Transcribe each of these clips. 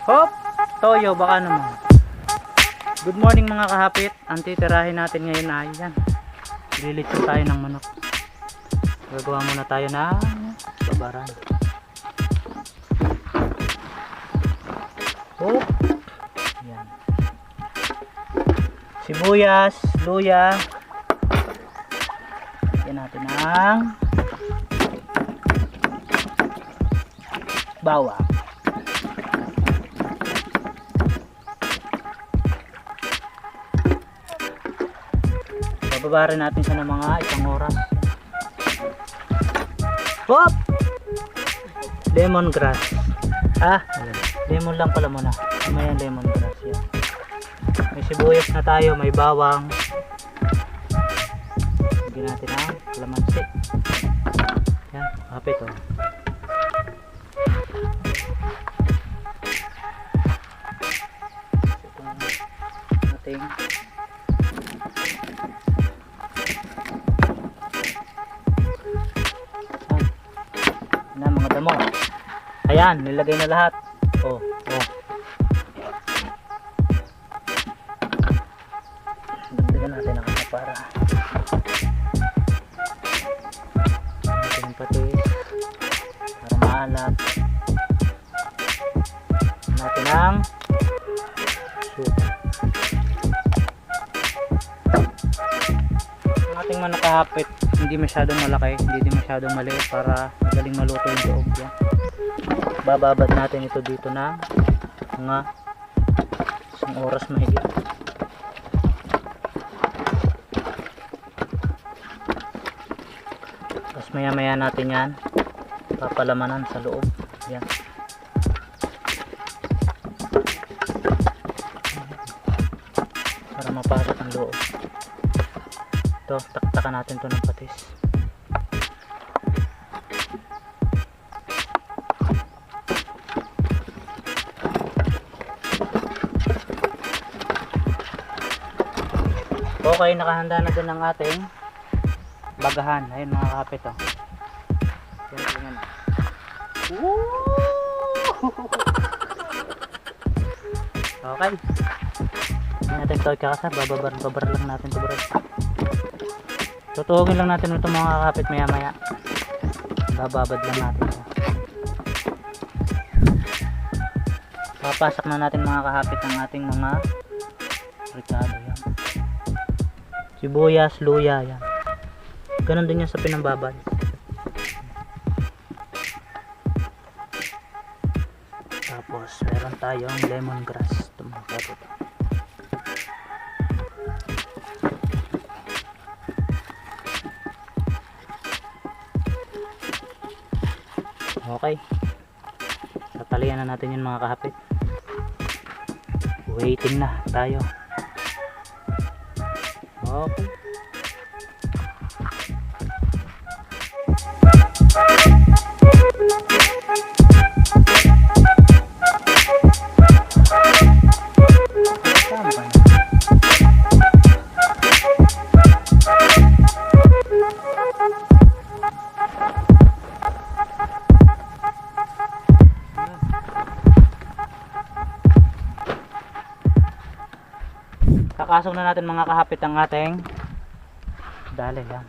Hop! Toyo, baka naman. Good morning mga kahapit. Ang titirahin natin ngayon ay yan. Lilitso tayo ng manok. Gagawa muna tayo ng babaran. Hop! Yan. Sibuyas, luya. Yan natin ang bawang. Bababarin natin siya ng mga isang oras. Hop! Lemongrass. Lemon lang pala muna. Mamaya lemongrass yan. May sibuyas na tayo, may bawang. Lagyan natin ang kalamansi. Yan, kapit oh. Ating na mga damo. Ayan, nilagay na lahat. Oh. Dagdagan natin ang para natin patis para maalat. Natin ang soup. Ang ating manok kahapit hindi masyadong malaki, hindi din masyadong maliit para magaling maluto yung loob yan. Bababad natin ito dito na mga isang oras mahigit. Tapos maya maya natin yan papalamanan sa loob yan. Para mapasok ang loob. Ito, taktakan natin ito ng patis. Okay, nakahanda na din ang ating bagahan. Ayun mga kapit oh. Tingnan. Okay. Hindi natin ito ikakasar. Babar lang natin ito bro. Tutuogin lang natin ito mga kapit maya maya. Bababad lang natin ito. Papasak na natin mga kahapit ang ating mga ricado yan. Sibuyas, luya yan. Ganon din yan sa pinambabad. Tapos meron tayong lemongrass. Ito mga kapit. Okay. Tatalian na natin yun mga kahapit. Waiting na tayo. Okay. Kakasok na natin mga kahapit ang ating dali yan.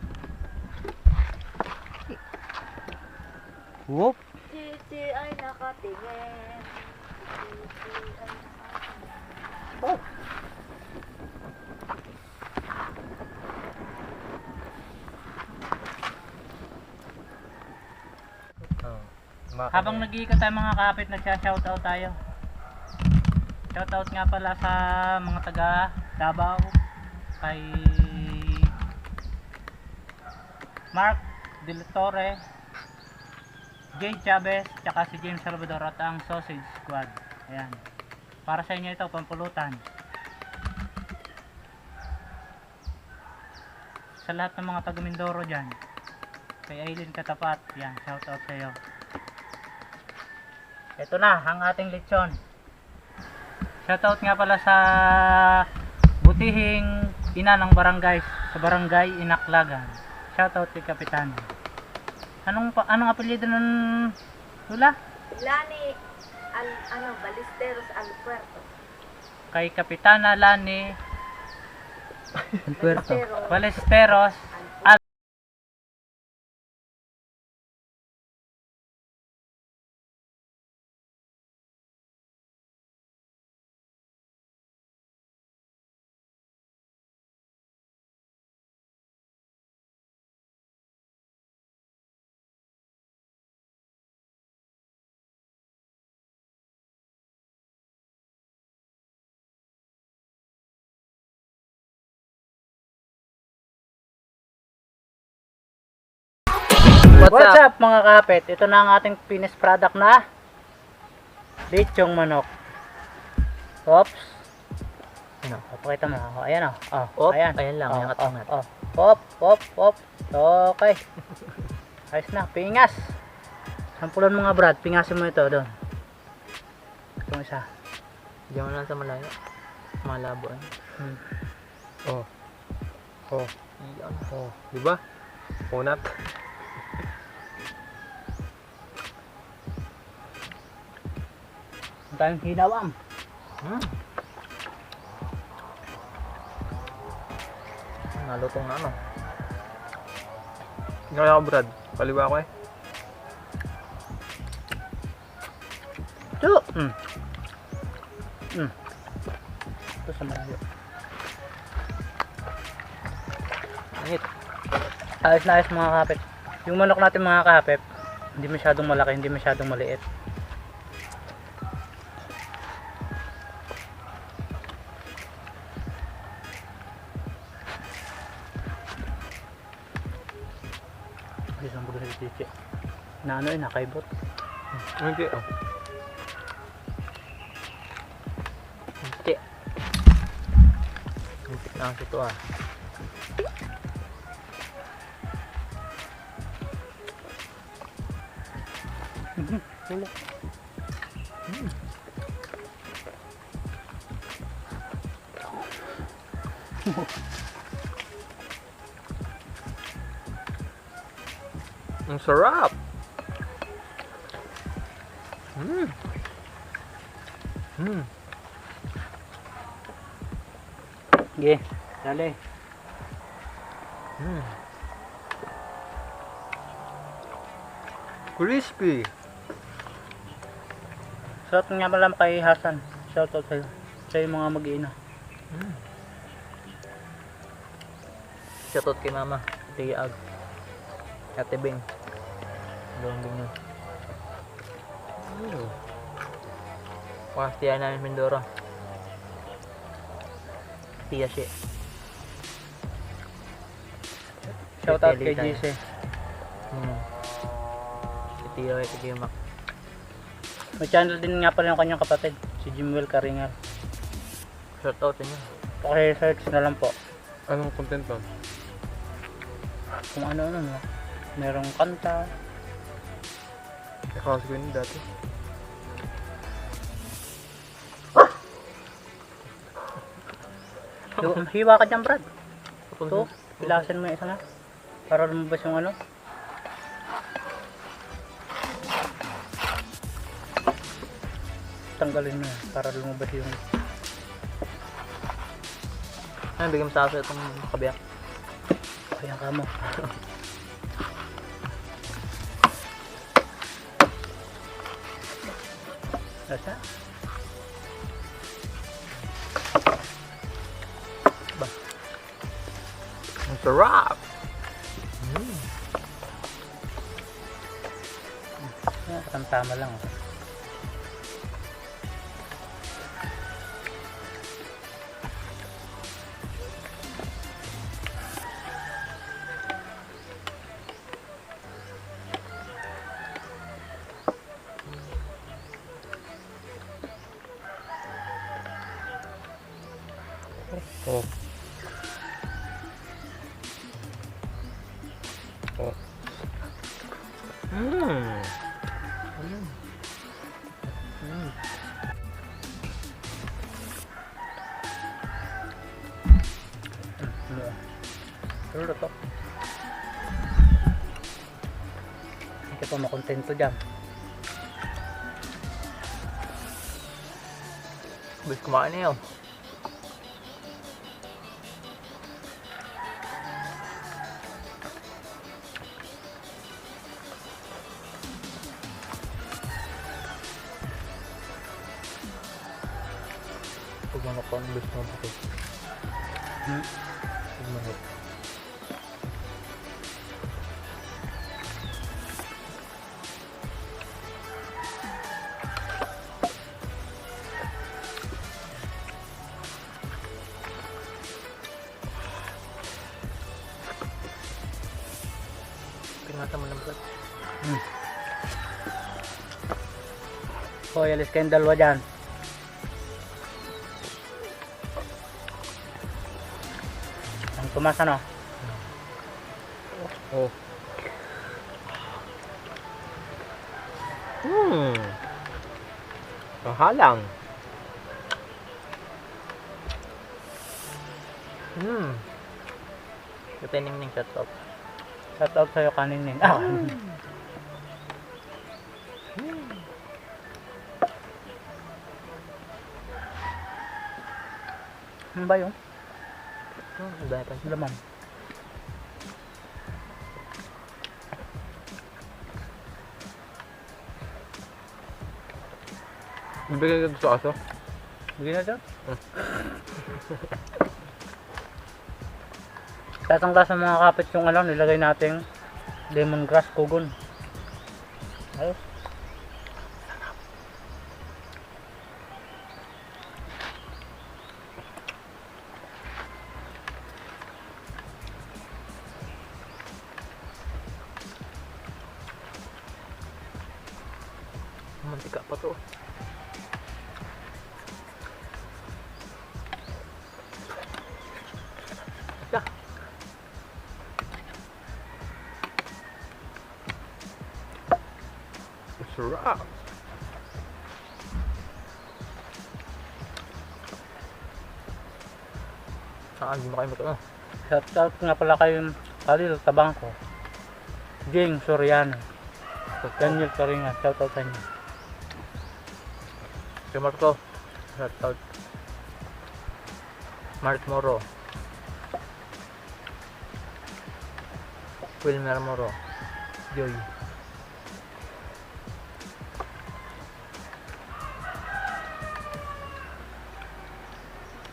Whoop! Chichi ay nakatingin. Oh. Habang nag-iikot tayo mga kahapit, nagsha-shoutout tayo. Shoutout nga pala sa mga taga Davao, kay Mark De La Torre, Jay Chavez, tsaka si James Salvador at ang Sausage Squad. Ayan. Para sa inyo ito, pampulutan. Sa lahat ng mga taga Mindoro dyan. Kay Aileen Katapat, yan, shoutout sa iyo. Ito na, ang ating lechon. Shoutout nga pala sa butihing ina ng barangay, sa barangay Inaklagan. Shoutout kay Kapitan. Anong apelyido ng Lula? Lani Ballesteros Alpuerto. Kay Kapitana Lani Puerto Ballesteros. Ballesteros. What's up mga kapit? Ito na ang ating finished product na lechong manok. Oops. Ano? Pakita mo. Oh, ayan oh. Op, Ayan. ayan lang, Oh, yung atangat. Op. Okay. Ayos na. Pingas. Sampulan mo nga Brad. Pingasin mo ito doon. Itong isa. Diyan mo lang sa malayo. Malabo. Oh. Iyan. Oh, di ba? Unat. Ang tayong hinawang. Nalutong na ano. Kaya ako Brad, paliwa ko eh. Ito. Ito sa malayo. Angit. Ayos na ayos mga kapit. Yung manok natin mga kapit, hindi masyadong malaki, hindi masyadong maliit. Isang bulo sa chichi. Na ano nakaibot. Hindi oh. Hindi. Hindi na ang ito ah. Wala. Ang sarap! Sige, dali. Crispy! Shout nga pala kay Hasan. Shout out sa'yo. Sa'yo mga mag-iina. Shoutout kay mama. Tiag. Ate Bing. Doon din yun. Tiya namin Mindoro. Tiya siya. Shout out kay Tayo. JC. Si Tiya ay Tiya Mac. May channel din nga pala yung kanyang kapatid. Si Jimwell Karingal. Shoutout niya. Paki-search na lang po. Anong content nun? Kung ano-ano no. Merong kanta. Ikaw ko yun dati. Hiwa ka dyan Brad. Tapos Ito, pilasin mo yung isa na. Para lumabas yung ano. Tanggalin mo yan, para lumabas yung ay, bigyan mo sa aso itong kabiyak. kaya ka mo. Nasa? Ang sarap! Tama lang. Oh. Oh. Pero to. Hindi pa makontento dyan. Bis kumain na yun. Pag manok pa ang bis mo ito. Pag manok. Tingnan mo ng brad. Hoy, alis kayong dalawa dyan. Ang tumas ano? Oh. Kahalang. Ito yung ning shut up. Shout out sa'yo kaninin. Ah! Ano ba yun? Ang dahil pa siya. Laman. Bibigay ka sa aso? Bigyan na dyan. Tatangka sa mga kapit yung ano, nilagay nating lemongrass kugon. Ayos. Mantika pa to. Ika. Sarap. Saan di mo kayo magkano? Shout out nga pala kay Khalil Tabangko. Jing Soriano. Daniel Karinga. Shout out sa inyo. Si Marco. Shout out. Mark Moro. Wilmer Moro. Joy.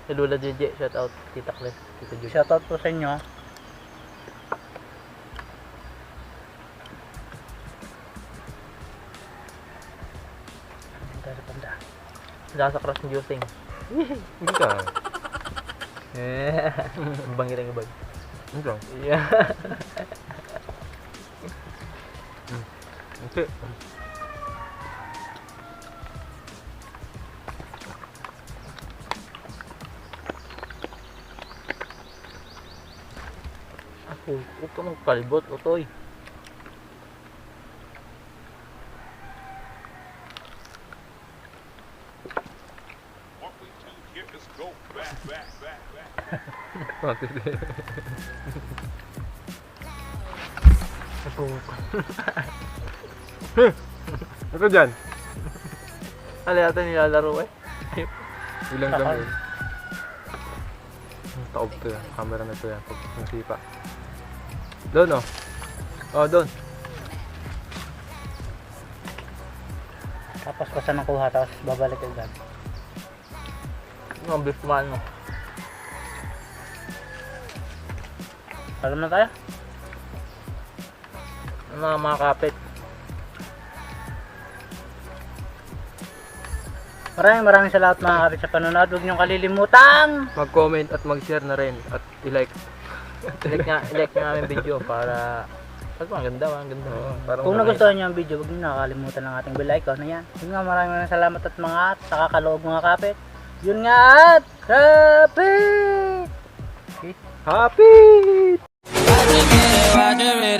Si Lula JJ. Shout out. Tita Kles. Tita Joy. Shout out po sa inyo. Dahil sa crush ng juicing. Hindi ka. Bangin ang ibag. Hindi ka. Yeah. Okay. Ako, huwag ka magkalibot, Otoy. Ano dyan? Ano yata nilalaro eh? Ilang lang yun. Taob to yan. Camera na to yan. Pag nasipa. Doon oh. Oh, doon. Tapos ko saan nakuha, tapos babalik agad. Ang bilis kumain mo. Alam na tayo? Ano mga kapit? Maraming salamat mga kapit sa panonood. Huwag niyong kalilimutang Mag-comment at mag-share na rin. At i-like. I-like nyo namin video para... Pag ang ganda, ang ganda. kung nagustuhan niyo ang video, huwag niyo nakakalimutan ng ating bell icon. Ayan. Yun nga, maraming salamat at mga nakakaloob mga kapit. Yun nga at kapit! Happy! Roger it,